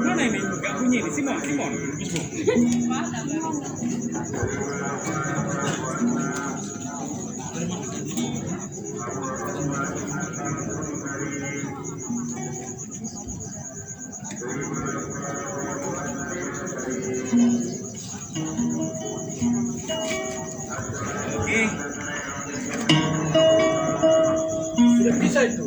Mana ini? Gak bunyi ini, Simon. Oke. Sudah bisa itu.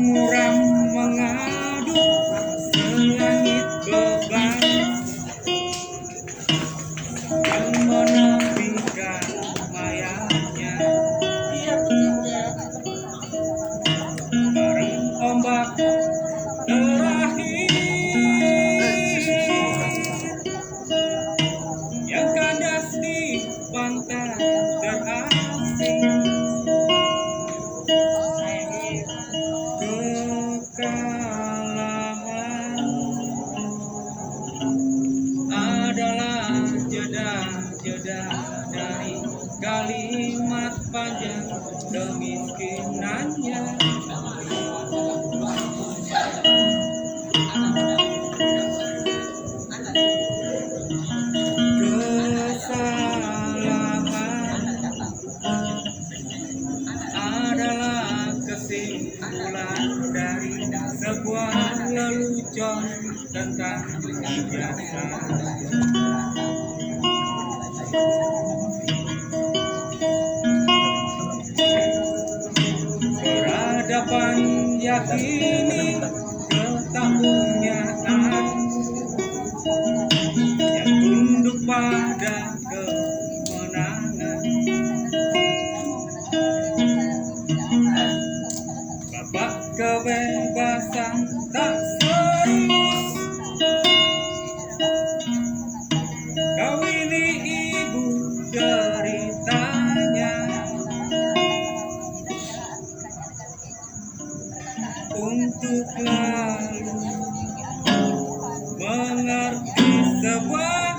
Muram mengadu selangit beban yang menepikan mayatnya bareng ombak terakhir yang kandas di pantai terasing. Kekalahan adalah jeda dari kalimat panjang kemiskinannya. Kesalahan adalah kesimpulan dari sebuah lelucon tentang ijazah. Peradaban yakini ketahunyaan yang tunduk pada kemenangan. Bapak kebebasan tak serius, kau ini ibu deritanya. Untuk lalu mengerti sebuah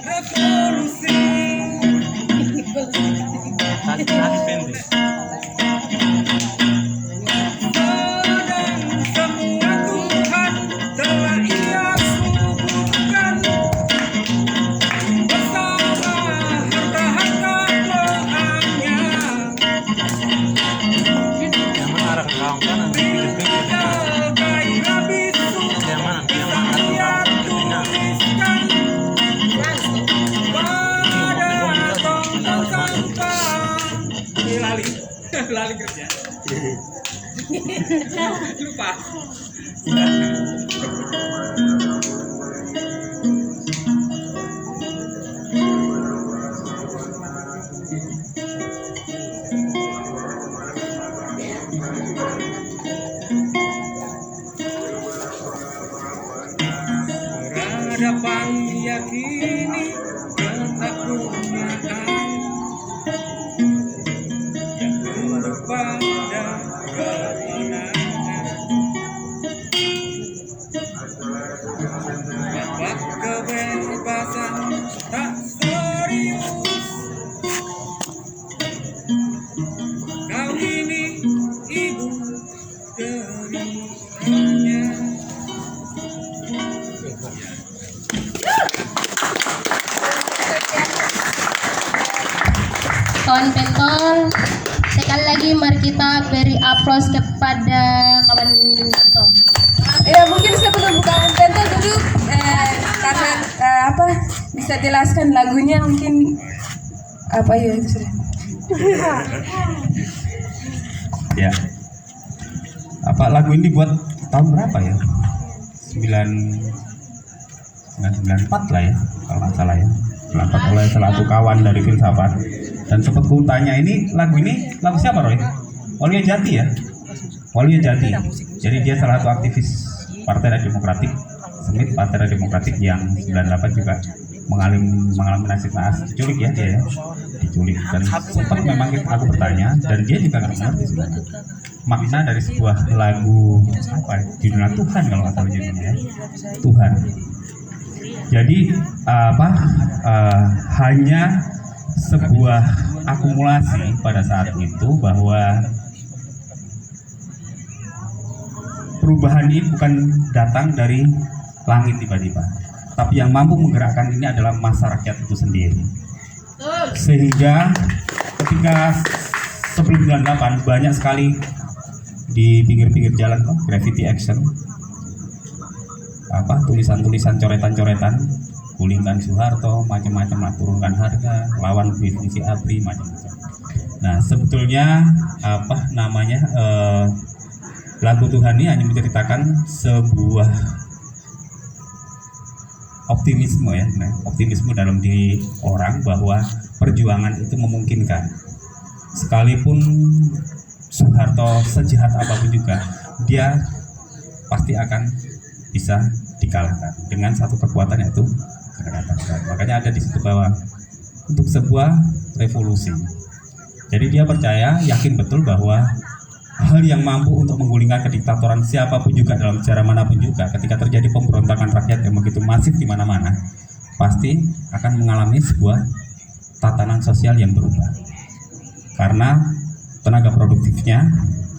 revolusi. Lali kerja. Lupa. Peradaban yakini ketahunyaan yang tunduk pada kemenangan. Bapak kebebasan tak serius, kau ini ibu deritanya. Kawan pentol, sekali lagi mari kita beri aplaus kepada kawan pentol. Ya mungkin sebelum kawan pentol duduk, karena bisa jelaskan lagunya mungkin apa ya itu sudah. Ya. Apa lagu ini buat tahun berapa ya? 94 lah ya, kalau nggak salah ya. 94 oleh salah satu kawan dari filsafat. Dan sempat ku tanya, ini lagu siapa Roy? Olia Jati ya? Waluyo Jati. Jadi dia salah satu aktivis Partai Rakyat Demokratik, Smith Partai Rakyat Demokratik yang 98 juga mengalami nasib naas diculik ya dia ya, diculik. Dan sempat memang aku bertanya dan dia juga nggak mengerti sebenarnya makna dari sebuah lagu apa judulnya Tuhan kalau nggak salah judulnya ya, Tuhan. Jadi hanya sebuah akumulasi pada saat itu bahwa perubahan ini bukan datang dari langit tiba-tiba, tapi yang mampu menggerakkan ini adalah masyarakat itu sendiri. Sehingga ketika sebelum 98 banyak sekali di pinggir-pinggir jalan graffiti action, tulisan-tulisan coretan-coretan, gulingkan Soeharto, macam-macam lah, turunkan harga, lawan fungsi ABRI, macam-macam. Nah sebetulnya lagu Tuhan ini hanya menceritakan sebuah optimisme ya, optimisme dalam diri orang bahwa perjuangan itu memungkinkan. Sekalipun Soeharto sejahat apapun juga, dia pasti akan bisa dikalahkan dengan satu kekuatan yaitu gerakan. Makanya ada di situ bahwa untuk sebuah revolusi. Jadi dia percaya, yakin betul bahwa hal yang mampu untuk menggulingkan kediktatoran siapapun juga dalam sejarah manapun juga, ketika terjadi pemberontakan rakyat yang begitu masif di mana-mana, pasti akan mengalami sebuah tatanan sosial yang berubah. Karena tenaga produktifnya,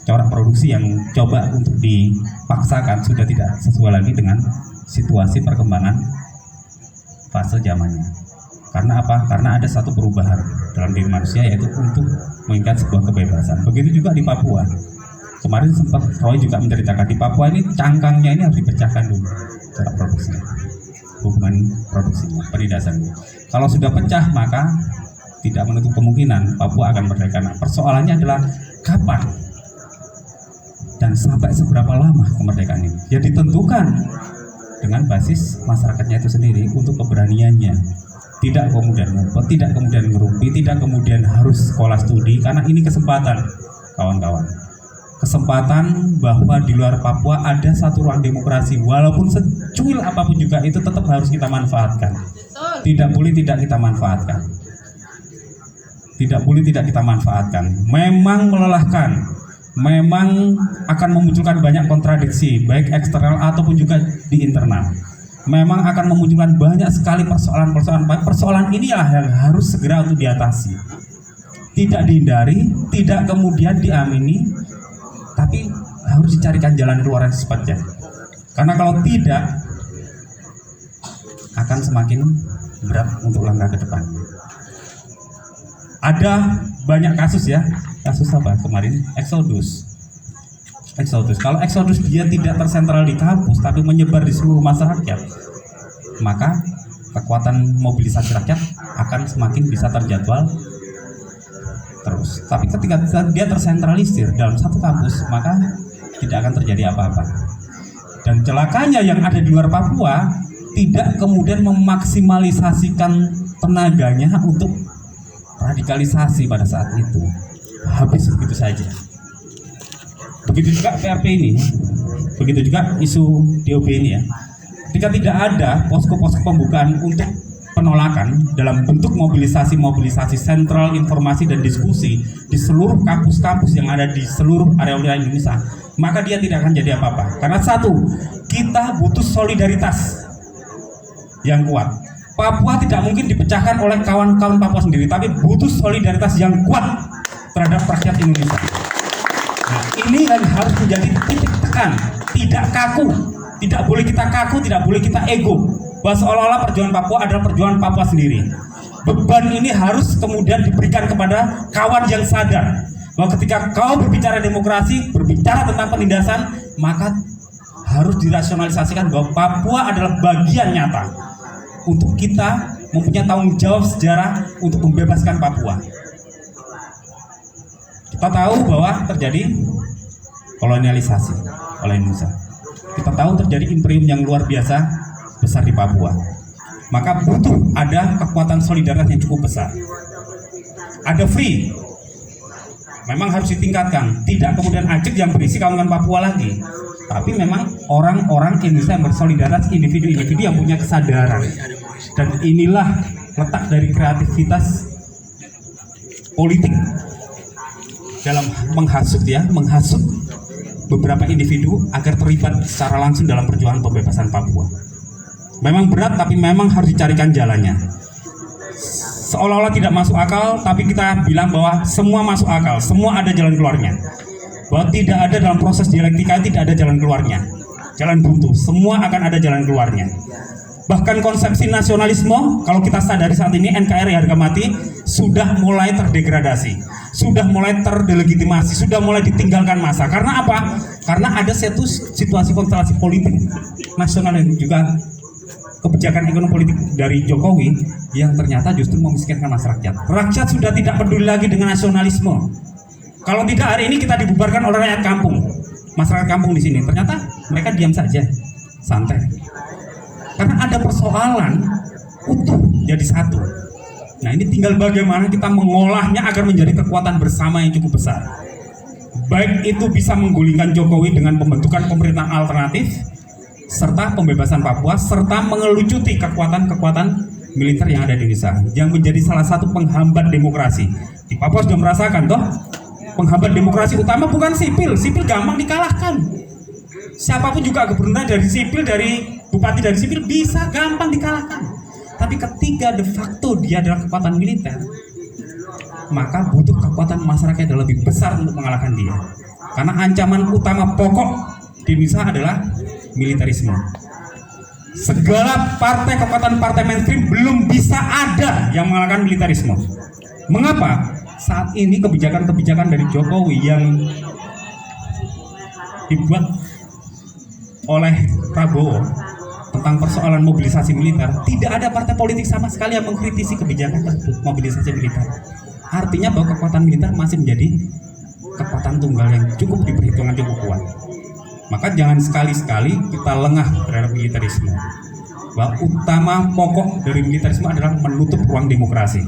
corak produksi yang coba untuk dipaksakan sudah tidak sesuai lagi dengan situasi perkembangan fase zamannya. Karena apa? Karena ada satu perubahan dalam diri manusia, yaitu untuk menginginkan sebuah kebebasan. Begitu juga di Papua. Kemarin sempat Roy juga menceritakan di Papua ini cangkangnya ini harus dipecahkan dulu corak produksinya, hubungan produksinya, penindasannya. Kalau sudah pecah maka tidak menutup kemungkinan Papua akan merdeka. Nah, persoalannya adalah kapan dan sampai seberapa lama kemerdekaan ini. Ya ditentukan dengan basis masyarakatnya itu sendiri untuk keberaniannya. Tidak kemudian ngumpet, tidak kemudian ngerumpi, tidak kemudian harus sekolah studi, karena ini kesempatan kawan-kawan. Kesempatan bahwa di luar Papua ada satu ruang demokrasi, walaupun secuil apapun juga itu tetap harus kita manfaatkan. Tidak boleh tidak kita manfaatkan. Tidak boleh tidak kita manfaatkan. Memang melelahkan, memang akan memunculkan banyak kontradiksi, baik eksternal ataupun juga di internal. Memang akan memunculkan banyak sekali persoalan-persoalan. Persoalan inilah yang harus segera untuk diatasi. Tidak dihindari, tidak kemudian diamini, tapi harus dicarikan jalan keluar yang secepatnya. Karena kalau tidak, akan semakin berat untuk langkah ke depan. Ada banyak kasus ya, kasus apa kemarin? Exodus. Kalau Exodus dia tidak tersentral di kampus, tapi menyebar di seluruh masyarakat, maka kekuatan mobilisasi rakyat akan semakin bisa terjadwal terus. Tapi ketika dia tersentralisir dalam satu kampus, maka tidak akan terjadi apa-apa. Dan celakanya yang ada di luar Papua tidak kemudian memaksimalisasikan tenaganya untuk radikalisasi pada saat itu, habis begitu saja. Begitu juga PRP ini, begitu juga isu DOB ini ya. Ketika tidak ada posko-posko pembukaan untuk penolakan dalam bentuk mobilisasi sentral informasi dan diskusi di seluruh kampus-kampus yang ada di seluruh area wilayah Indonesia, maka dia tidak akan jadi apa-apa. Karena satu, kita butuh solidaritas yang kuat. Papua tidak mungkin dipecahkan oleh kawan-kawan Papua sendiri, tapi butuh solidaritas yang kuat terhadap rakyat Indonesia. Nah, ini yang harus menjadi titik tekan, tidak kaku, tidak boleh kita kaku, tidak boleh kita ego, bahwa seolah-olah perjuangan Papua adalah perjuangan Papua sendiri. Beban ini harus kemudian diberikan kepada kawan yang sadar bahwa ketika kau berbicara demokrasi, berbicara tentang penindasan, maka harus dirasionalisasikan bahwa Papua adalah bagian nyata untuk kita mempunyai tanggung jawab sejarah untuk membebaskan Papua. Kita tahu bahwa terjadi kolonialisasi oleh Indonesia. Kita tahu terjadi imperium yang luar biasa besar di Papua. Maka butuh ada kekuatan solidaritas yang cukup besar. Ada free memang harus ditingkatkan. Tidak kemudian ajak yang berisi kawan-kawan Papua lagi, tapi memang orang-orang Indonesia yang bersolidaritas, individu-individu yang punya kesadaran. Dan inilah letak dari kreativitas politik dalam menghasut beberapa individu agar terlibat secara langsung dalam perjuangan pembebasan Papua. Memang berat, tapi memang harus dicarikan jalannya. Seolah-olah tidak masuk akal, tapi kita bilang bahwa semua masuk akal, semua ada jalan keluarnya. Bahwa tidak ada dalam proses dialektika, tidak ada jalan keluarnya, jalan buntu, semua akan ada jalan keluarnya. Bahkan konsepsi nasionalisme, kalau kita sadari saat ini NKRI harga mati sudah mulai terdegradasi, sudah mulai terdelegitimasi, sudah mulai ditinggalkan masa. Karena apa? Karena ada satu situasi konstelasi politik nasional yang juga kebijakan ekonomi politik dari Jokowi yang ternyata justru memiskinkan masyarakat. Rakyat sudah tidak peduli lagi dengan nasionalisme. Kalau tidak, hari ini kita dibubarkan oleh rakyat kampung, masyarakat kampung di sini. Ternyata mereka diam saja, santai. Karena ada persoalan utuh jadi satu. Nah, ini tinggal bagaimana kita mengolahnya agar menjadi kekuatan bersama yang cukup besar. Baik itu bisa menggulingkan Jokowi dengan pembentukan pemerintahan alternatif, serta pembebasan Papua, serta mengelucuti kekuatan-kekuatan militer yang ada di Indonesia, yang menjadi salah satu penghambat demokrasi. Di Papua sudah merasakan toh, penghambat demokrasi utama bukan sipil, sipil gampang dikalahkan. Siapapun juga gubernur dari sipil, dari bupati dari sipil bisa gampang dikalahkan. Tapi ketika de facto dia adalah kekuatan militer, maka butuh kekuatan masyarakat yang lebih besar untuk mengalahkan dia. Karena ancaman utama pokok di Indonesia adalah militerisme. Segala partai, kekuatan partai mainstream belum bisa ada yang mengalahkan militerisme. Mengapa? Saat ini kebijakan-kebijakan dari Jokowi yang dibuat oleh Prabowo tentang persoalan mobilisasi militer, tidak ada partai politik sama sekali yang mengkritisi kebijakan tersebut, mobilisasi militer. Artinya bahwa kekuatan militer masih menjadi kekuatan tunggal yang cukup diperhitungkan cukup kuat. Maka jangan sekali-sekali kita lengah terhadap militerisme. Bahwa utama pokok dari militerisme adalah menutup ruang demokrasi.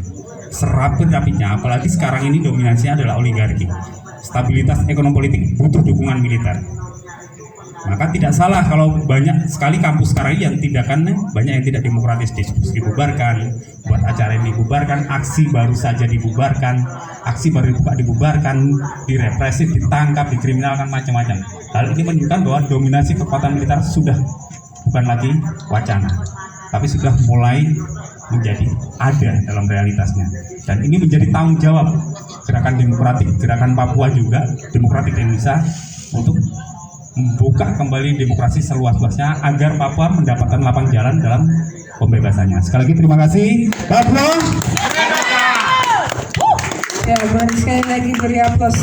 Serapit-rapitnya, apalagi sekarang ini dominasinya adalah oligarki. Stabilitas ekonomi politik butuh dukungan militer. Maka tidak salah kalau banyak sekali kampus sekarang yang tindakannya banyak yang tidak demokratis, dibubarkan, buat acara ini dibubarkan, aksi baru saja dibubarkan, aksi baru dibubarkan, direpresif, ditangkap, dikriminalkan, macam-macam. Hal ini menunjukkan bahwa dominasi kekuatan militer sudah bukan lagi wacana, tapi sudah mulai menjadi ada dalam realitasnya. Dan ini menjadi tanggung jawab gerakan demokratik, gerakan Papua juga, demokratik Indonesia untuk membuka kembali demokrasi seluas-luasnya agar Papua mendapatkan lapang jalan dalam pembebasannya. Sekali lagi terima kasih. Papua. Ya, boleh sekali lagi beri aplaus.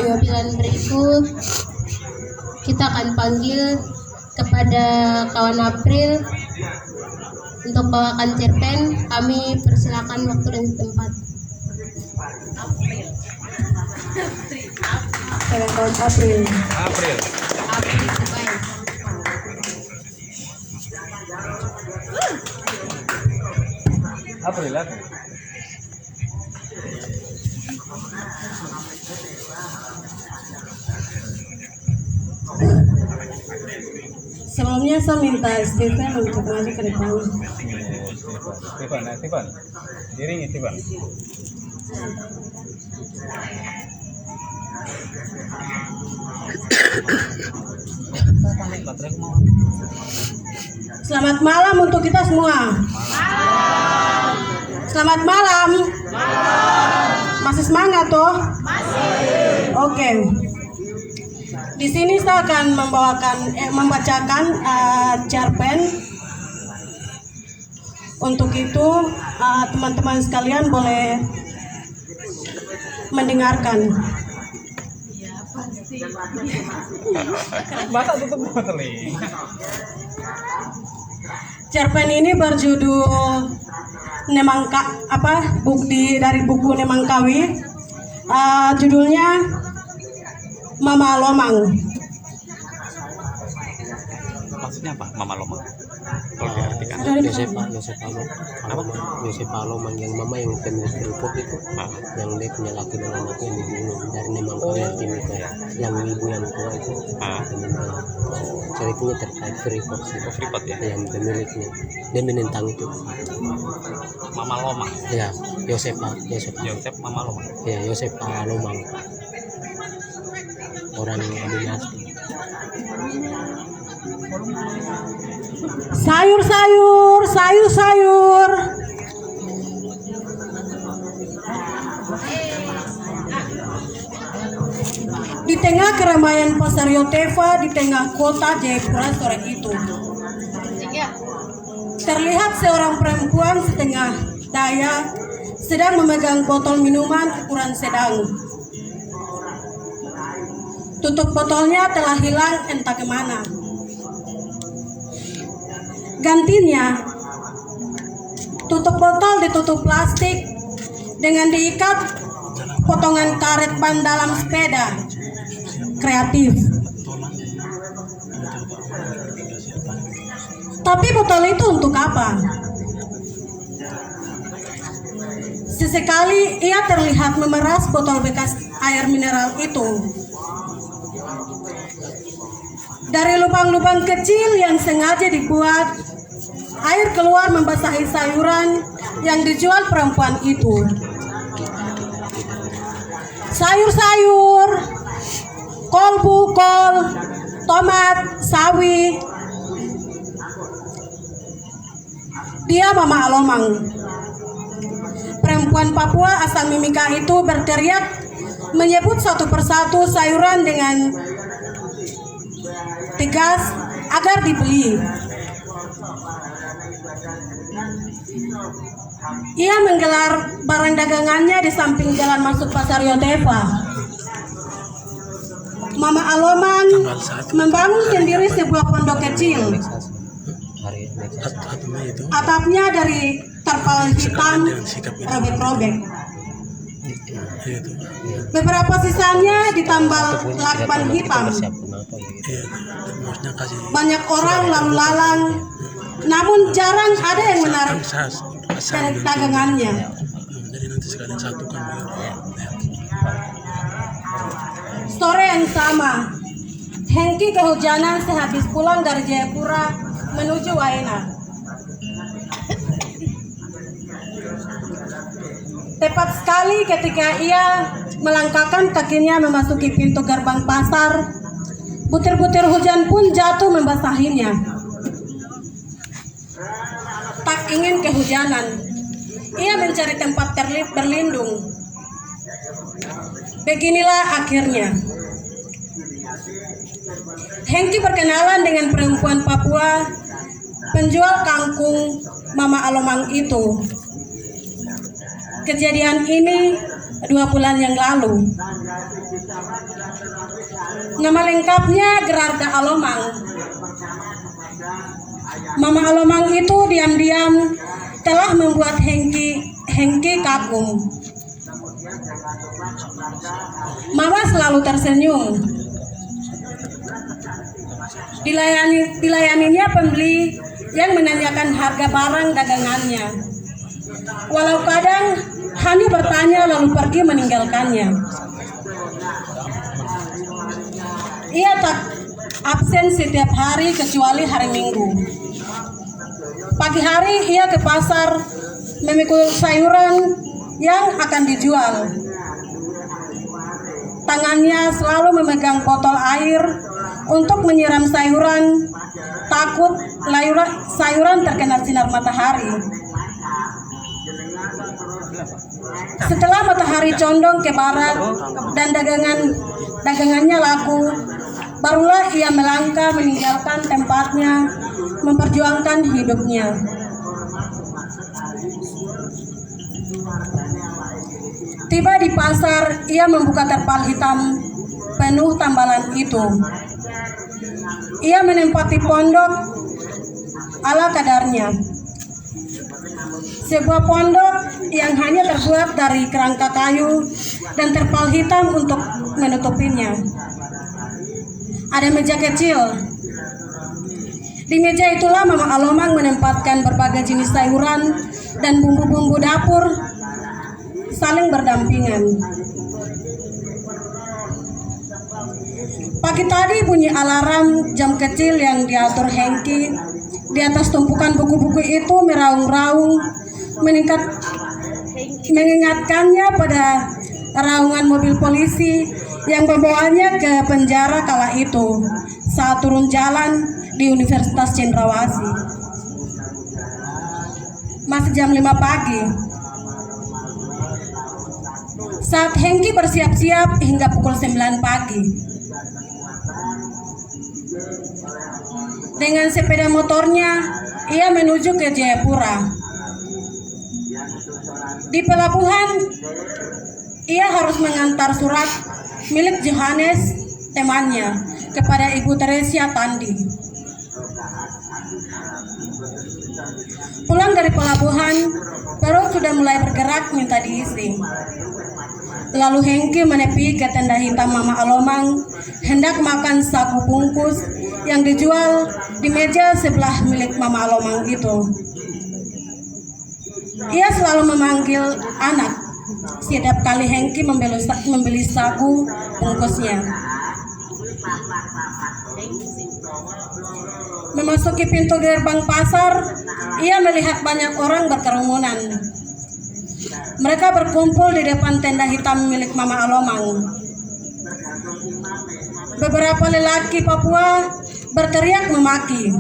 Pilihan berikut kita akan panggil kepada kawan April untuk bawakan cerpen. Kami persilakan waktu dan tempat. Kawan April. April Subai. April. Sebelumnya saya minta Stephen untuk maju ke depan. Stephen, dirinya Stephen. Selamat malam untuk kita semua. Selamat malam. Masih semangat toh? Masih. Oke. Di sini saya akan membacakan cerpen. Untuk itu teman-teman sekalian boleh mendengarkan. Cerpen ini berjudul dari buku Nemangkawi, Judulnya Mama Lomang. Maksudnya apa? Mama Lomang. Kalau diartikan. Yosepa Lomang yang mama yang pemilik Freeport itu, yang dia punya laki dan anaknya yang dibunuh dari Nemangkawi Timika, yang ibu yang tua itu, ceritanya terkait Freeport sih. Freeport ya. Yang pemiliknya dia menentang itu. Mama Lomang. Ya, Yosepa Mama Lomang. Ya, Yosepa Lomang, orang dinasti. Sayur. Di tengah keramaian pasar Yotefa di tengah kota Jayapura sore itu, terlihat seorang perempuan setengah daya sedang memegang botol minuman ukuran sedang. Tutup botolnya telah hilang entah kemana. Gantinya, tutup botol ditutup plastik dengan diikat potongan karet ban dalam sepeda. Kreatif. Tapi botol itu untuk apa? Sesekali ia terlihat memeras botol bekas air mineral itu. Dari lubang-lubang kecil yang sengaja dibuat, air keluar membasahi sayuran yang dijual perempuan itu. Sayur-sayur, kolbu, kol, tomat, sawi. Dia Mama Alomang. Perempuan Papua asal Mimika itu berteriak menyebut satu persatu sayuran dengan tegas agar dibeli. Ia menggelar barang dagangannya di samping jalan masuk pasar Yotefa. Mama Alomang membangun sendiri sebuah pondok kecil. Atapnya dari terpal hitam robek-robek. Beberapa sisanya ditambal lakban hitam. Banyak orang lalu lalang, namun jarang ada yang menarik dagangannya. Sore yang sama, Hengki kehujanan sehabis pulang dari Jayapura menuju Waena. Tepat sekali ketika ia melangkahkan kakinya memasuki pintu gerbang pasar, butir-butir hujan pun jatuh membasahinya. Tak ingin kehujanan, ia mencari tempat berlindung. Beginilah akhirnya. Hengki berkenalan dengan perempuan Papua, penjual kangkung Mama Alomang itu. Kejadian ini 2 bulan yang lalu. Nama lengkapnya Gerarda Alomang. Mama Alomang itu diam-diam telah membuat Hengki kagum. Mama selalu tersenyum. Dilayaninya pembeli yang menanyakan harga barang dagangannya. Walau kadang hanya bertanya lalu pergi meninggalkannya. Ia tak absen setiap hari kecuali hari Minggu. Pagi hari ia ke pasar memikul sayuran yang akan dijual. Tangannya selalu memegang botol air untuk menyiram sayuran, takut sayuran terkena sinar matahari. Setelah matahari condong ke barat dan dagangannya laku, barulah ia melangkah meninggalkan tempatnya, memperjuangkan hidupnya. Tiba di pasar, ia membuka terpal hitam penuh tambalan itu. Ia menempati pondok ala kadarnya. Sebuah pondok yang hanya terbuat dari kerangka kayu dan terpal hitam untuk menutupinya. Ada meja kecil. Di meja itulah Mama Alomang menempatkan berbagai jenis sayuran dan bumbu-bumbu dapur saling berdampingan. Pagi tadi bunyi alarm jam kecil yang diatur Hengki di atas tumpukan buku-buku itu meraung-raung mengingatkannya pada raungan mobil polisi yang membawanya ke penjara kala itu saat turun jalan di Universitas Cendrawasih. Masih jam 5 pagi. Saat Hengki bersiap-siap hingga pukul 9 pagi. Dengan sepeda motornya, ia menuju ke Jayapura. Di pelabuhan, ia harus mengantar surat milik Johannes, temannya, kepada Ibu Teresia Tandi. Pulang dari pelabuhan, perut sudah mulai bergerak minta diisi. Lalu Hengki menepi ke tenda hitam Mama Alomang, hendak makan sagu bungkus yang dijual di meja sebelah milik Mama Alomang itu. Ia selalu memanggil anak setiap kali Hengki membeli sagu bungkusnya. Memasuki pintu gerbang pasar, ia melihat banyak orang berkerumunan. Mereka berkumpul di depan tenda hitam milik Mama Alomang. Beberapa lelaki Papua berteriak memaki.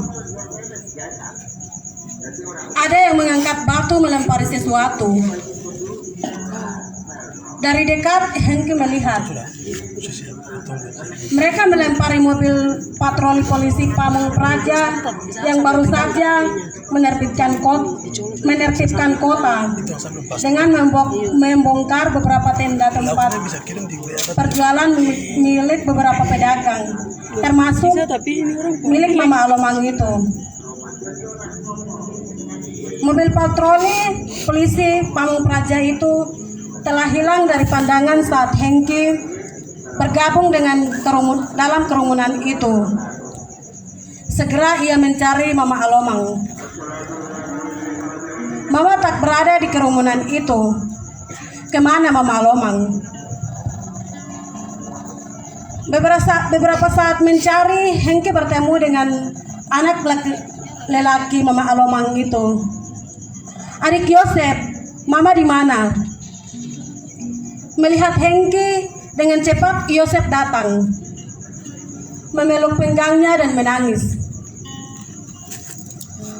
Ada yang mengangkat batu melempari sesuatu. Dari dekat Hengki melihat mereka melempari mobil patroli polisi Pamung Praja yang baru saja menerbitkan kota dengan membongkar beberapa tenda tempat perjualan milik beberapa pedagang, termasuk milik Mama Alomang itu. Mobil patroli polisi Pamung Praja itu telah hilang dari pandangan saat Hengki bergabung dalam kerumunan itu. Segera ia mencari Mama Alomang. Mama tak berada di kerumunan itu. Kemana Mama Alomang? Beberapa saat mencari, Hengki bertemu dengan anak lelaki Mama Alomang itu. Adik Yosep, Mama di mana? Melihat Hengki, dengan cepat Yosep datang, memeluk pinggangnya dan menangis.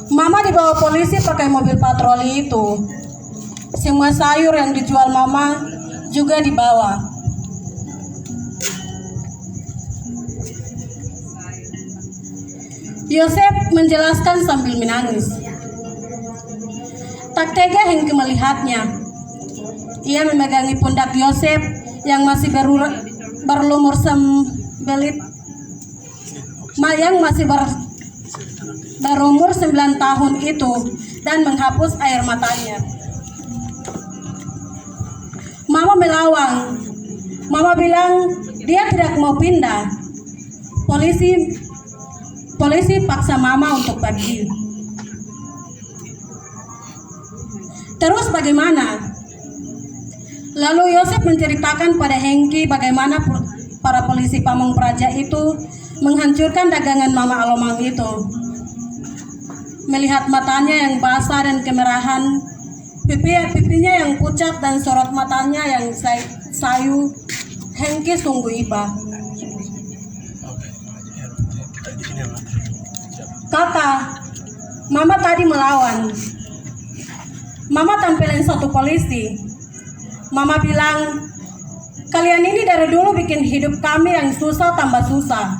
Mama dibawa polisi pakai mobil patroli itu. Semua sayur yang dijual Mama juga dibawa. Yosep menjelaskan sambil menangis. Tak tega Hengki melihatnya. Ia memegangi pundak Yosep yang masih berumur 9 tahun itu dan menghapus air matanya. Mama melawang. Mama bilang dia tidak mau pindah. Polisi paksa Mama untuk pergi. Terus bagaimana? Lalu Yosep menceritakan pada Hengki bagaimana para polisi Pamung Praja itu menghancurkan dagangan Mama Alomang itu. Melihat matanya yang basah dan kemerahan, pipinya yang pucat dan sorot matanya yang sayu, Hengki sungguh iba. Kakak, Mama tadi melawan. Mama tampilin satu polisi. Mama bilang, kalian ini dari dulu bikin hidup kami yang susah tambah susah.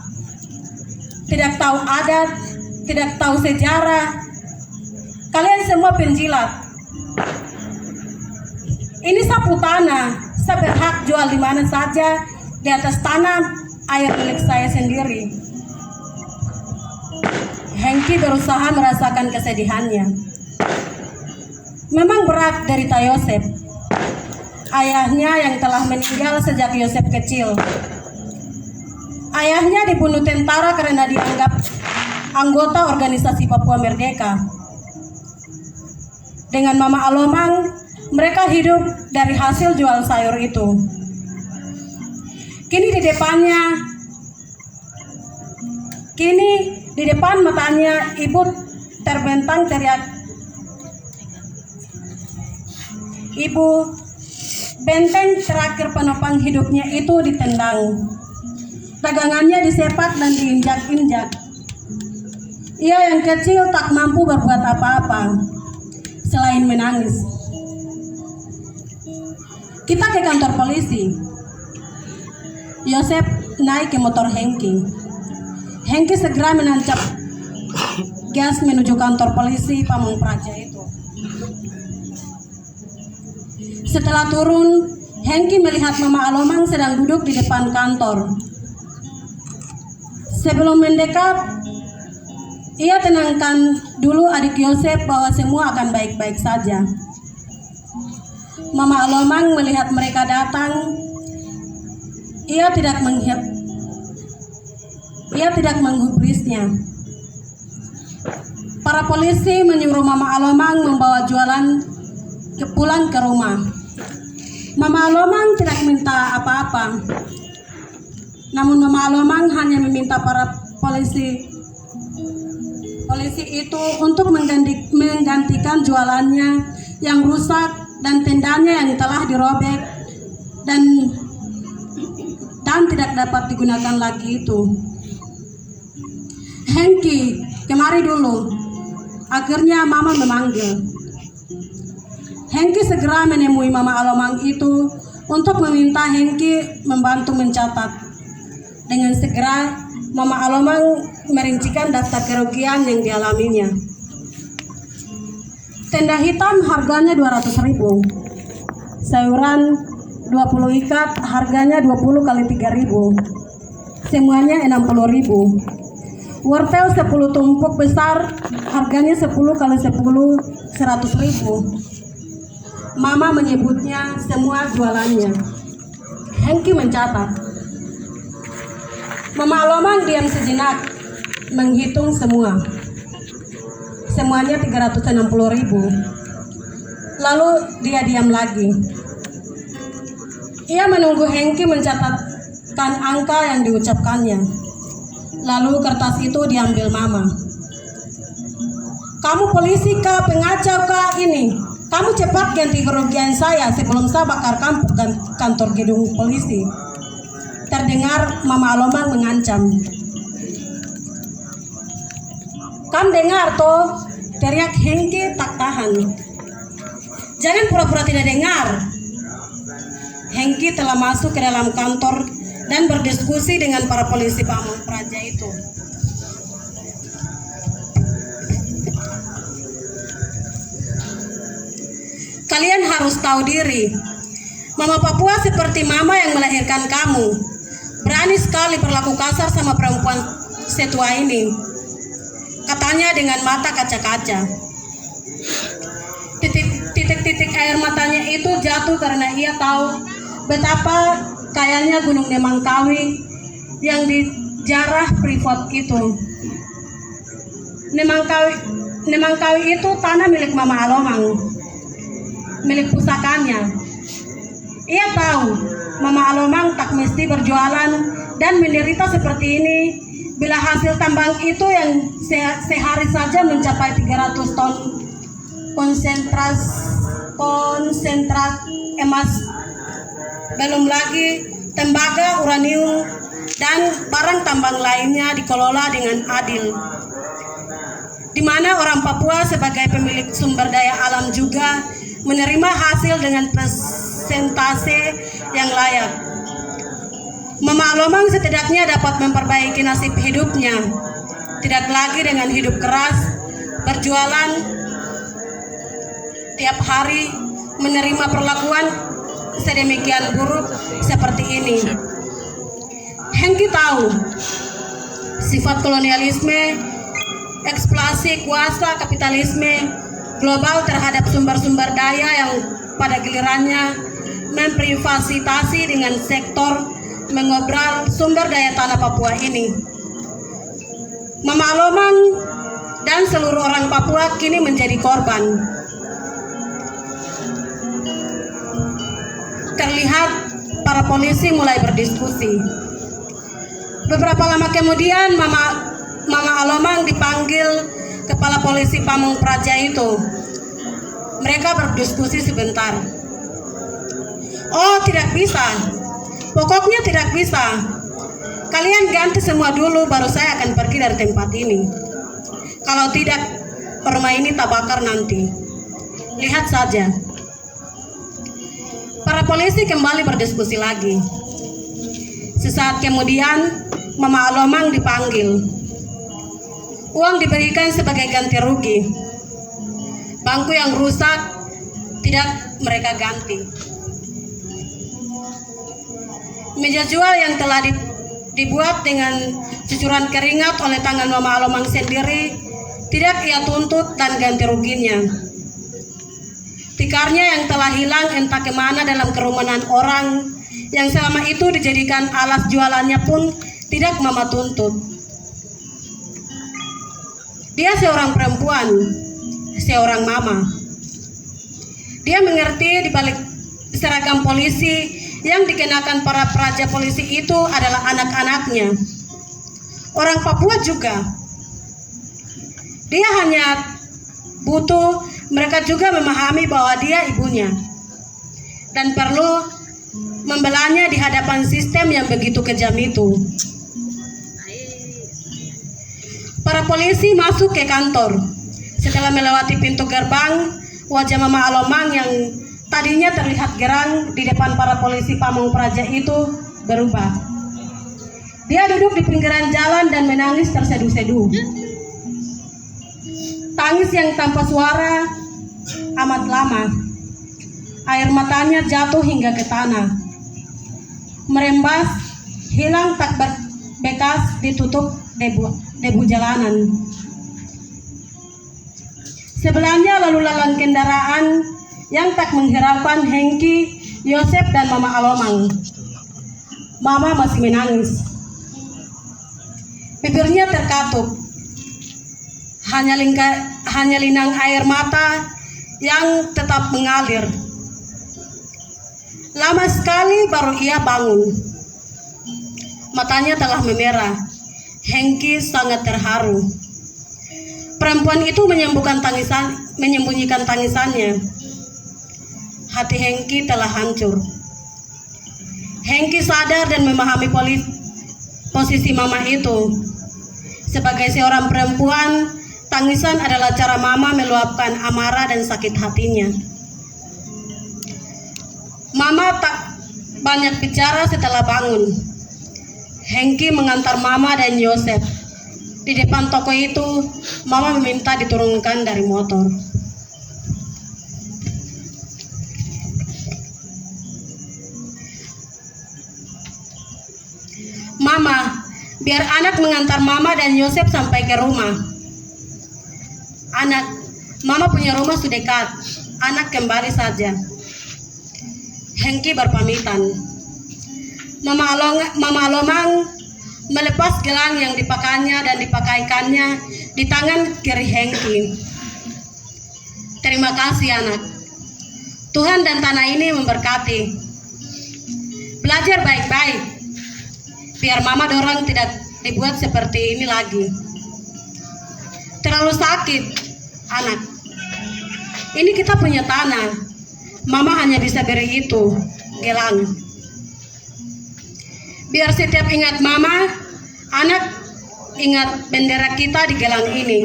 Tidak tahu adat, tidak tahu sejarah. Kalian semua penjilat. Ini sapu tanah, saya berhak jual di mana saja di atas tanah air milik saya sendiri. Hengki berusaha merasakan kesedihannya. Memang berat derita Yosef, ayahnya yang telah meninggal sejak Yosef kecil. Ayahnya dibunuh tentara karena dianggap anggota organisasi Papua Merdeka. Dengan Mama Alomang, mereka hidup dari hasil jual sayur itu. Kini di depan matanya ibu terbentang teriak. Ibu benteng terakhir penopang hidupnya itu ditendang. Dagangannya disepak dan diinjak-injak. Ia yang kecil tak mampu berbuat apa-apa selain menangis. Kita ke kantor polisi. Yosef naik ke motor Hengki. Hengki segera menancap gas menuju kantor polisi Pamong Praja itu. Setelah turun, Hengki melihat Mama Alomang sedang duduk di depan kantor. Sebelum mendekat, ia tenangkan dulu adik Yosef bahwa semua akan baik-baik saja. Mama Alomang melihat mereka datang, ia tidak menghubrisnya. Para polisi menyuruh Mama Alomang membawa jualan pulang ke rumah. Mama Alomang tidak minta apa-apa, namun Mama Alomang hanya meminta para polisi itu untuk menggantikan jualannya yang rusak dan tendanya yang telah dirobek dan tidak dapat digunakan lagi itu. Hengki, kemari dulu. Akhirnya Mama memanggil. Hengki segera menemui Mama Alomang itu untuk meminta Hengki membantu mencatat. Dengan segera Mama Alomang merincikan daftar kerugian yang dialaminya. Tenda hitam harganya 200.000. Sayuran 20 ikat harganya 20 kali 3.000. Semuanya 60.000. Wortel 10 tumpuk besar harganya 10 kali 10 100.000. Mama menyebutnya semua jualannya. Hengki mencatat. Mama Alomang diam sejenak menghitung semua. Semuanya 360.000. Lalu dia diam lagi. Ia menunggu Hengki mencatatkan angka yang diucapkannya. Lalu kertas itu diambil Mama. Kamu polisi kah, pengacau kah ini? Kamu cepat ganti kerugian saya sebelum saya bakar kantor gedung polisi. Terdengar Mama Alomang mengancam. Kamu dengar toh? Teriak Hengki tak tahan. Jangan pura-pura tidak dengar. Hengki telah masuk ke dalam kantor dan berdiskusi dengan para polisi Pamong Praja itu. Kalian harus tahu diri. Mama Papua seperti mama yang melahirkan kamu. Berani sekali berlaku kasar sama perempuan setua ini. Katanya dengan mata kaca-kaca. Titik-titik air matanya itu jatuh karena ia tahu betapa kayanya Gunung Nemangkawi yang dijarah Freeport itu. Nemangkawi itu tanah milik Mama Alomang, milik pusakanya. Ia tahu Mama Alomang tak mesti berjualan dan menderita seperti ini bila hasil tambang itu yang sehari saja mencapai 300 ton konsentrat emas, belum lagi tembaga, uranium, dan barang tambang lainnya dikelola dengan adil, di mana orang Papua sebagai pemilik sumber daya alam juga menerima hasil dengan persentase yang layak. Mama Alomang setidaknya dapat memperbaiki nasib hidupnya, tidak lagi dengan hidup keras, berjualan tiap hari, menerima perlakuan sedemikian buruk seperti ini. Hengki tahu sifat kolonialisme, eksploitasi kuasa kapitalisme global terhadap sumber-sumber daya yang pada gilirannya memprivatisasi dengan sektor mengobral sumber daya tanah Papua ini. Mama Alomang dan seluruh orang Papua kini menjadi korban. Terlihat para polisi mulai berdiskusi. Beberapa lama kemudian Mama Alomang dipanggil kepala polisi Pamong Praja itu. Mereka berdiskusi sebentar. Oh, tidak bisa. Pokoknya tidak bisa. Kalian ganti semua dulu, baru saya akan pergi dari tempat ini. Kalau tidak, rumah ini tak bakar nanti. Lihat saja. Para polisi kembali berdiskusi lagi. Sesaat kemudian, Mama Alomang dipanggil. Uang diberikan sebagai ganti rugi. Bangku yang rusak tidak mereka ganti. Meja jual yang telah dibuat dengan cucuran keringat oleh tangan Mama Alomang sendiri tidak ia tuntut dan ganti ruginya. Tikarnya yang telah hilang entah kemana dalam kerumunan orang yang selama itu dijadikan alas jualannya pun tidak Mama tuntut. Dia seorang perempuan, seorang mama. Dia mengerti di balik seragam polisi yang dikenakan para praja polisi itu adalah anak-anaknya. Orang Papua juga. Dia hanya butuh mereka juga memahami bahwa dia ibunya dan perlu membelanya di hadapan sistem yang begitu kejam itu. Para polisi masuk ke kantor. Setelah melewati pintu gerbang, wajah Mama Alomang yang tadinya terlihat gerang di depan para polisi Pamong Praja itu berubah. Dia duduk di pinggiran jalan dan menangis terseduh-seduh. Tangis yang tanpa suara amat lama. Air matanya jatuh hingga ke tanah. Merembas, hilang tak berbekas ditutup debu jalanan. Sebelahnya lalu lalang kendaraan yang tak menghiraukan Hengki, Yosep dan Mama Alomang. Mama masih menangis. Bibirnya terkatup. Hanya linang air mata yang tetap mengalir. Lama sekali baru ia bangun. Matanya telah memerah. Hengki sangat terharu. Perempuan itu menyembunyikan tangisannya. Hati Hengki telah hancur. Hengki sadar dan memahami posisi Mama itu. Sebagai seorang perempuan, tangisan adalah cara Mama meluapkan amarah dan sakit hatinya. Mama tak banyak bicara setelah bangun. Hengki mengantar Mama dan Yosep. Di depan toko itu, Mama meminta diturunkan dari motor. Mama, biar anak mengantar Mama dan Yosep sampai ke rumah. Anak, Mama punya rumah sudah dekat. Anak kembali saja. Hengki berpamitan. Mama Alomang melepas gelang yang dipakainya dan dipakaikannya di tangan kiri Hengki. Terima kasih anak. Tuhan dan tanah ini memberkati. Belajar baik-baik. Biar Mama dorang tidak dibuat seperti ini lagi. Terlalu sakit, anak. Ini kita punya tanah. Mama hanya bisa beri itu, gelang. Biar setiap ingat Mama, anak ingat bendera kita di gelang ini.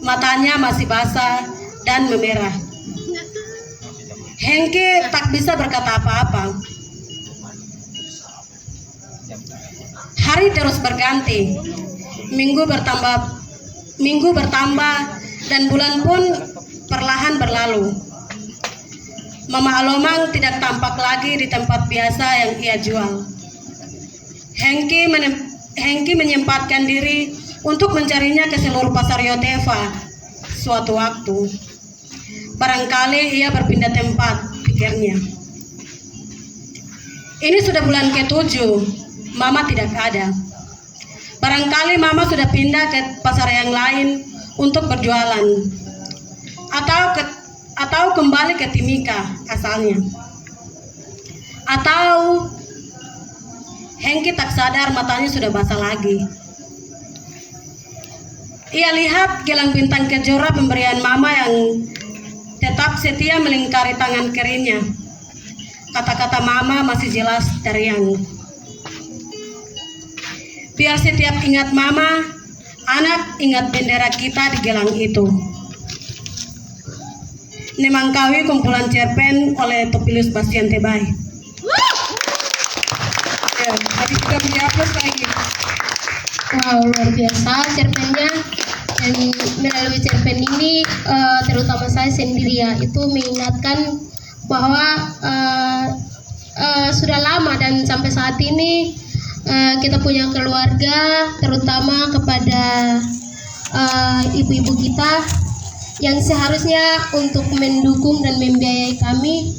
Matanya masih basah dan memerah. Hengki tak bisa berkata apa-apa. Hari terus berganti. Minggu bertambah dan bulan pun perlahan berlalu. Mama Alomang tidak tampak lagi di tempat biasa yang ia jual. Hengki menyempatkan diri untuk mencarinya ke seluruh pasar Yotefa, suatu waktu. Barangkali ia berpindah tempat, pikirnya. Ini sudah bulan ke-7, Mama tidak ada. Barangkali Mama sudah pindah ke pasar yang lain untuk berjualan. Atau kembali ke Timika asalnya. Atau Hengki tak sadar matanya sudah basah lagi. Ia lihat gelang bintang kejora pemberian Mama yang tetap setia melingkari tangan kirinya. Kata-kata Mama masih jelas terngiang. Biar setiap ingat Mama, anak ingat bendera kita di gelang itu. Nemangkawi kumpulan cerpen oleh Topilius Bastian Tebai. Ya, tadi kita beri aplaus lagi. Wow, luar biasa cerpennya. Dan melalui cerpen ini, terutama saya sendiri ya, itu mengingatkan bahwa sudah lama dan sampai saat ini kita punya keluarga, terutama kepada ibu-ibu kita yang seharusnya untuk mendukung dan membiayai kami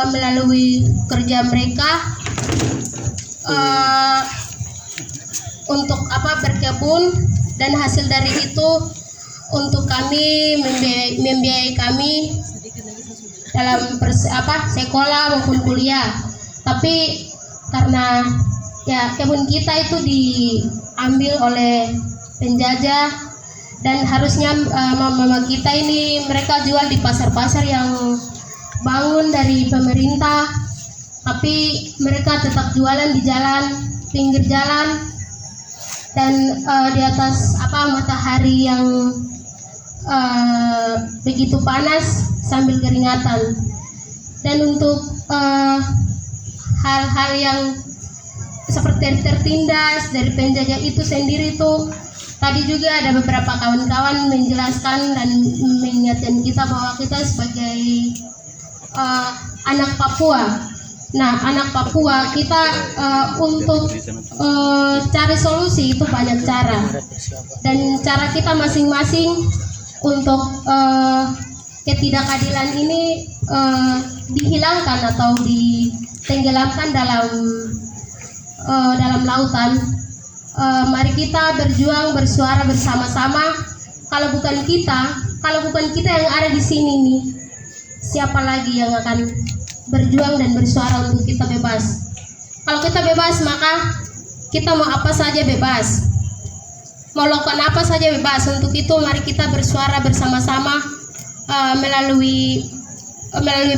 melalui kerja mereka untuk berkebun, dan hasil dari itu untuk kami membiayai kami dalam sekolah maupun kuliah. Tapi karena ya kebun kita itu diambil oleh penjajah, dan harusnya mama kita ini mereka jual di pasar-pasar yang bangun dari pemerintah, tapi mereka tetap jualan di jalan, pinggir jalan, dan di atas matahari yang begitu panas sambil keringatan. Dan untuk hal-hal yang seperti tertindas dari penjajah itu sendiri tuh, tadi juga ada beberapa kawan-kawan menjelaskan dan mengingatkan kita bahwa kita sebagai anak Papua. Nah, anak Papua kita untuk cari solusi itu banyak cara, dan cara kita masing-masing untuk ketidakadilan ini dihilangkan atau ditenggelamkan dalam lautan. Mari kita berjuang, bersuara bersama-sama. Kalau bukan kita yang ada di sini nih, siapa lagi yang akan berjuang dan bersuara untuk kita bebas? Kalau kita bebas, maka kita mau apa saja bebas, mau lakukan apa saja bebas. Untuk itu mari kita bersuara bersama-sama, melalui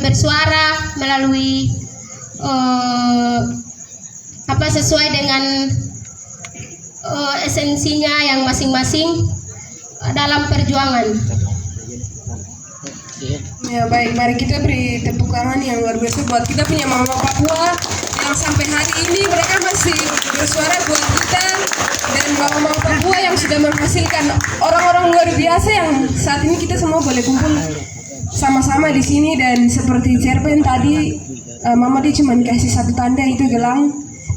bersuara, melalui sesuai dengan esensinya yang masing-masing dalam perjuangan. Ya baik, mari kita beri tepuk tangan yang luar biasa buat kita punya mama Papua yang sampai hari ini mereka masih bersuara buat kita, dan mama Papua yang sudah menghasilkan orang-orang luar biasa yang saat ini kita semua boleh kumpul sama-sama di sini. Dan seperti cerpen tadi, mama dia cuma kasih satu tanda, itu gelang,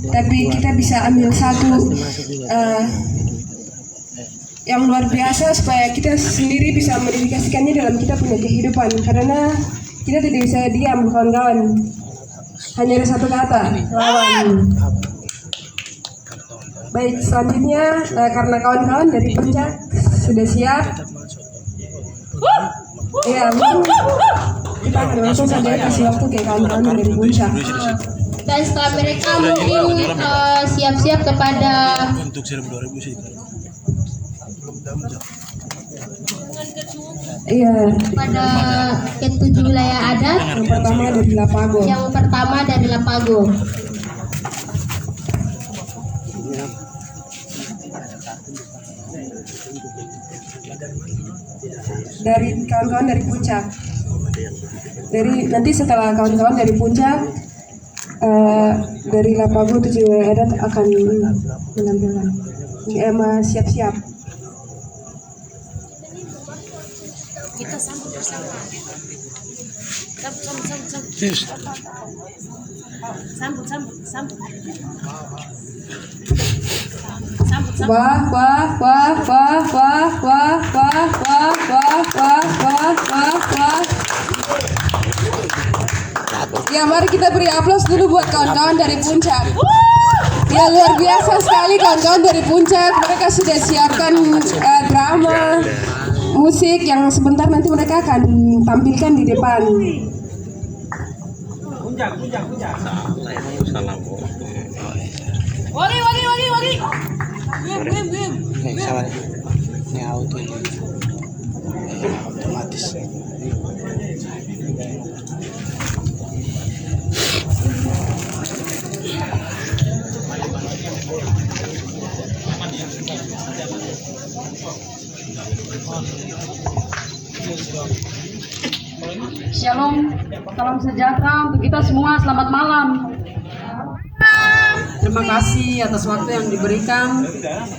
tapi kita bisa ambil satu yang luar biasa supaya kita sendiri bisa mendedikasikannya dalam kita punya kehidupan. Karena kita tidak bisa diam, kawan-kawan. Hanya ada satu kata, lawan. Baik, selanjutnya karena kawan-kawan dari Puncak sudah siap, ya mungkin kita akan langsung saja kasih waktu ke kawan-kawan dari Puncak. Dan setelah mereka mungkin siap-siap kepada pada ke-7 wilayah adat. Yang pertama dari Lapago. Dari kawan-kawan dari Puncak. Nanti setelah kawan-kawan dari Puncak, dari Lapago 7 wilayah adat akan menampilkan. Siap-siap. Kita sambut bersama. Sambut. Wah. Wah, wah, wah, wah, wah, wah. Ya, mari kita beri aplaus dulu buat kawan-kawan dari Puncak. Ya, luar biasa sekali kawan-kawan dari Puncak. Mereka sudah siapkan drama, musik yang sebentar nanti mereka akan tampilkan di depan. Salam. Wagi. Wim. Sabar. Ini auto ini. Otomatis. Shalom, salam sejahtera untuk kita semua. Selamat malam. Terima kasih atas waktu yang diberikan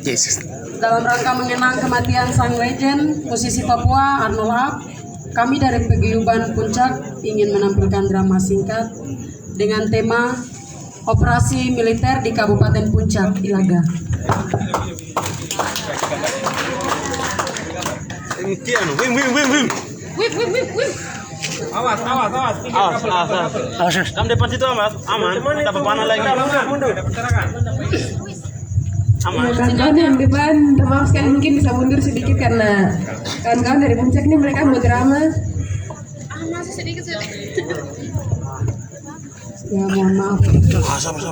Yesus. dalam rangka mengenang kematian sang legend musisi Papua Arnold Ab. Kami dari Paguyuban Puncak ingin menampilkan drama singkat dengan tema Operasi Militer di Kabupaten Puncak, Ilaga. Awas. Kamu depan situ aman. Kita berpanah lagi. Aman. Kawan-kawan yang depan, maaf sekali mungkin bisa mundur sedikit karena kawan-kawan dari Puncak ini mereka mau drama. Ya mohon maaf. Sabar.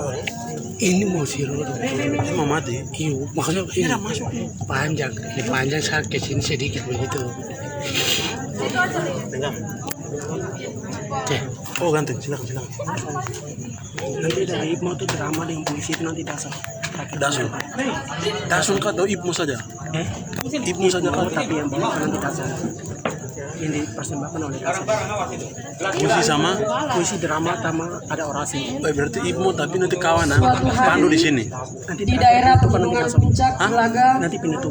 Ini mau siru ini mau mati. Iya, makanya ini panjang. Ini panjang saya ke sini sedikit begitu. Oh ganti, silakan. Nanti dari Ibnu tuh drama dengan polisi itu nanti Dasun kah atau Ibnu saja? Ibnu saja kah? Tapi yang belum nanti Dasun. Yang dipersembahkan oleh Dasun. Puisi sama? Puisi drama sama ada orasi. Oh, berarti Ibnu tapi nanti kawan pandu di sini. Di daerah Pegunungan Puncak, Ilaga,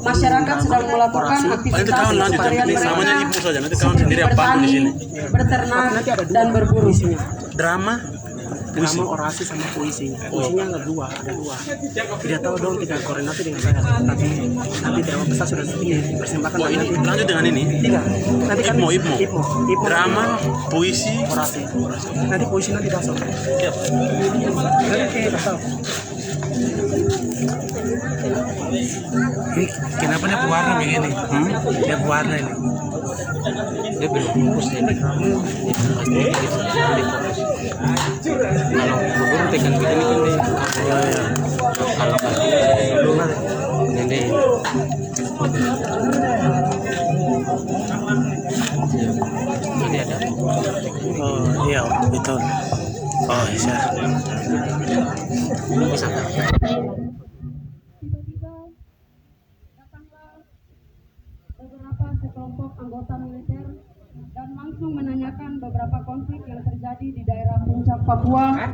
masyarakat sedang melakukan aktivitas keseharian mereka Namanya Ibnu saja, nanti kawan sendiri yang pandu di sini. Berternak dan berburu. Drama orasi sama puisi. Puisinya ada dua. Tidak tahu dong, tidak koordinasi dengan saya. Tapi nanti drama besar sudah dipersembahkan. Ini lanjut dengan ini. Tidak. Nanti kan Ibnu. Drama, puisi, orasi. Nanti puisi nanti Dasun. Siap. Tidak tahu. Ini kenapa dia pewarna begini? Dia pewarna ini. Dia belum fokus ini. Kalau bubur tekan begini kan dia. Kalau belum ada. Ini. Ini ada. Oh iya betul. Oh iya. Bisa. Beberapa sekelompok anggota militer dan langsung menanyakan beberapa konflik yang terjadi di daerah Puncak Papua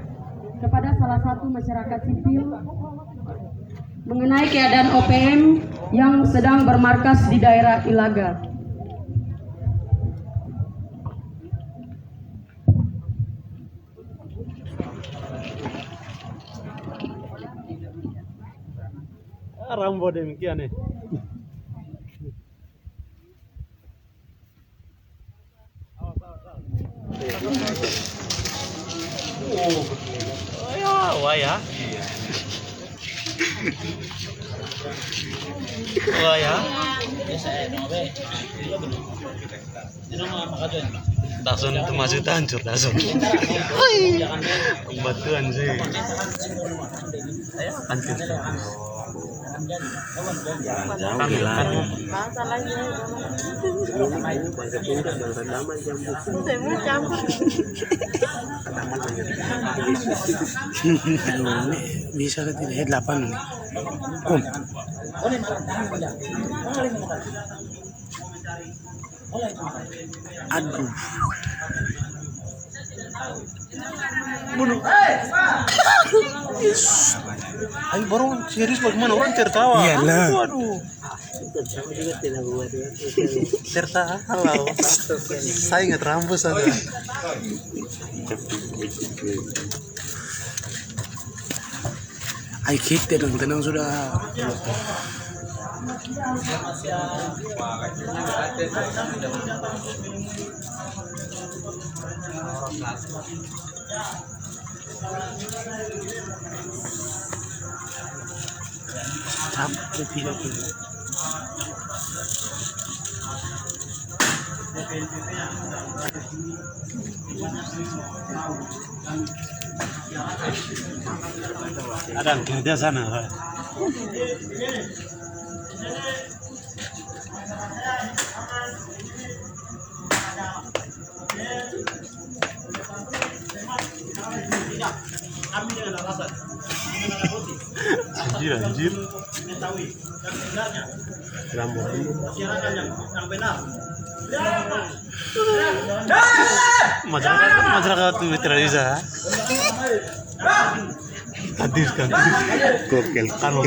kepada salah satu masyarakat sipil mengenai keadaan OPM yang sedang bermarkas di daerah Ilaga. Rambo demikian nih. Wah ya. Dasun itu masih hancur Dasun. Pembatuan sih. Hancur. Jangan bilang. Bisa ke tidak 8 nih. Kom. Aduh. Bunuh. Ayo baru serius bagaimana orang tertawa? Iyalah. Waduh. Tertawa. Saya ingat rambut saja. Ayo kita dong, tenang sudah. Ada kerja sana. Anjir. Masyarakat Twitter bisa. Hadir kan. Gokil. Kanun.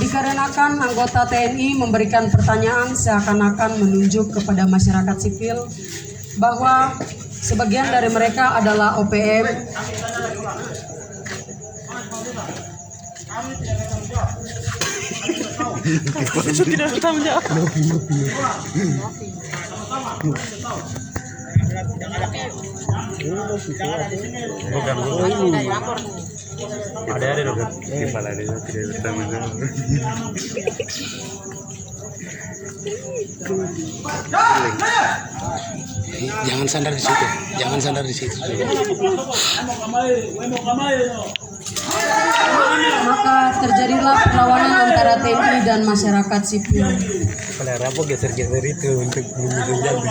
Dikarenakan anggota TNI memberikan pertanyaan seakan-akan menunjuk kepada masyarakat sipil bahwa sebagian dari mereka adalah OPM. Itu tidak bertanggung jawab. Bukan ini. Ada dong. Kepala dia tidak bertanggung jawab. Jangan sandar di situ. Maka terjadilah perlawanan antara TNI dan masyarakat sipil. Kalau rapo geser-geser itu untuk menyusun jambi.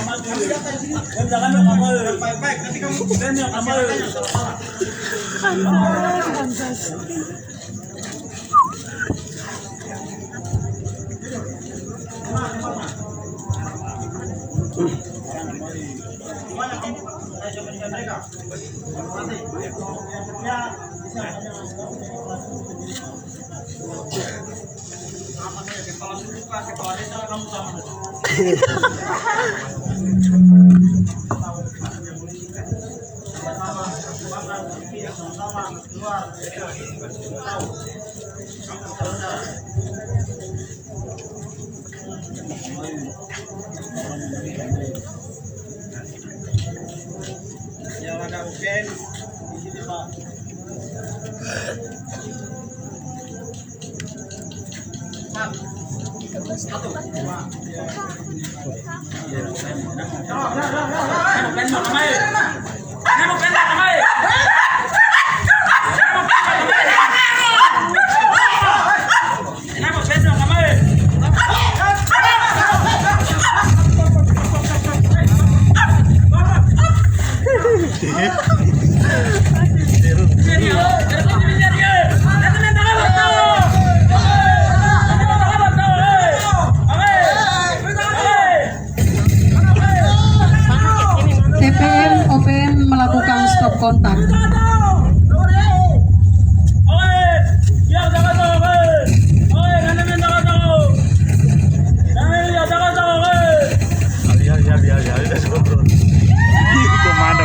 OPM melakukan stop kontak.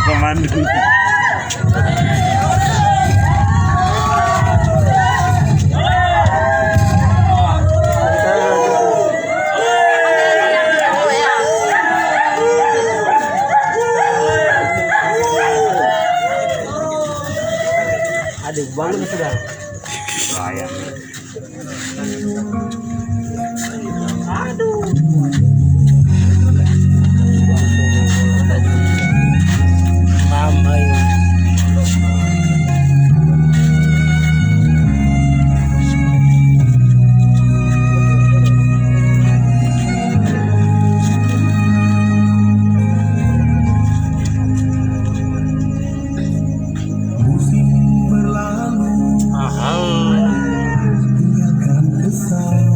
Komando. Aduh, bangun sudah. Sayang. Aduh. Mama ini. Tinggalkan kesan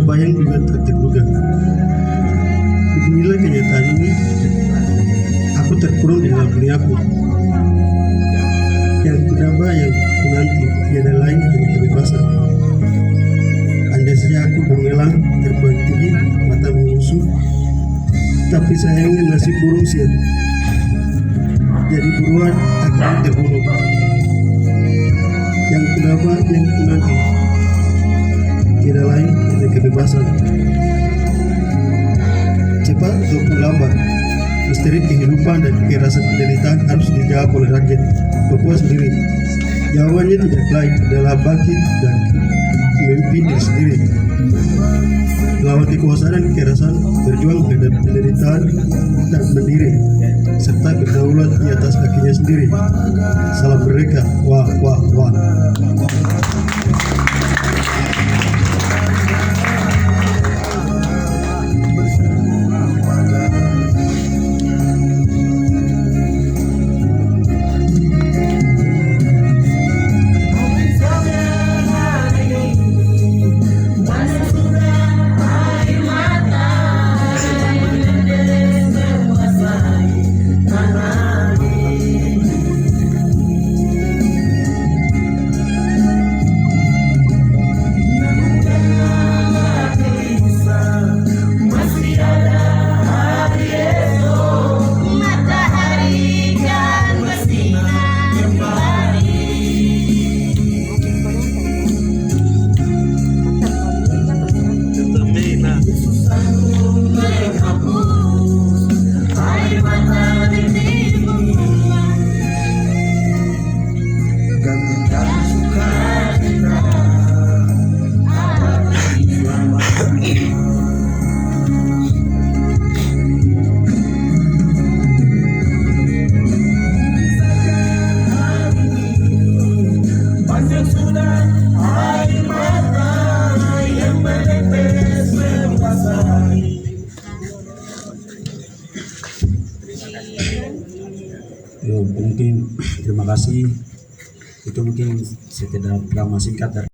terbayang juga tak terduga. Beginilah kenyataan ini. Aku terkurung di dalam duniaku. Yang kudamba, yang kunanti, tiada lain hanya kebebasan. Andai saja aku mengelang, terbang tinggi, mata mengusung, tapi sayangnya nasib burung siap. Jadi buruan akhirnya terbunuh. Yang kudamba, yang kunanti, tiada lain hanya kebebasan. Cepat ataupun lambat, misteri kehidupan dan kekerasan penderitaan harus dijawab oleh rakyat Papua sendiri. Jawabannya tidak lain adalah bangkit dan memimpin diri sendiri. Melawan kekuasaan dan kekerasan, berjuang menghadapi penderitaan dan mandiri, serta berdaulat di atas kakinya sendiri. Salam merdeka, wah wah wah. Mungkin terima kasih. Itu mungkin sekedar drama singkat dari